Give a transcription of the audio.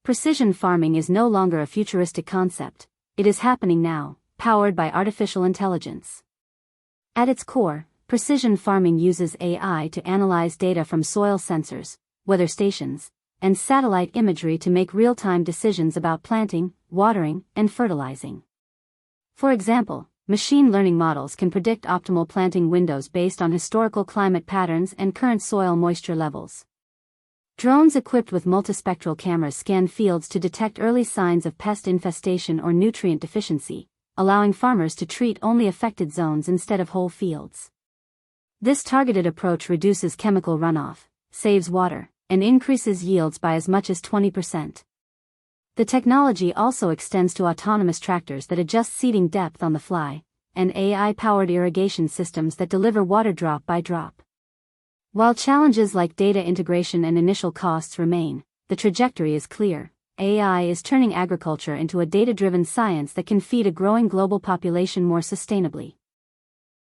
Precision farming is no longer a futuristic concept, it is happening now, powered by artificial intelligence. At its core, precision farming uses AI to analyze data from soil sensors, weather stations, and satellite imagery to make real-time decisions about planting, watering, and fertilizing. For example, machine learning models can predict optimal planting windows based on historical climate patterns and current soil moisture levels. Drones equipped with multispectral cameras scan fields to detect early signs of pest infestation or nutrient deficiency, allowing farmers to treat only affected zones instead of whole fields. This targeted approach reduces chemical runoff, saves water, and increases yields by as much as 20%. The technology also extends to autonomous tractors that adjust seeding depth on the fly, and AI-powered irrigation systems that deliver water drop by drop. While challenges like data integration and initial costs remain, the trajectory is clear. AI is turning agriculture into a data-driven science that can feed a growing global population more sustainably.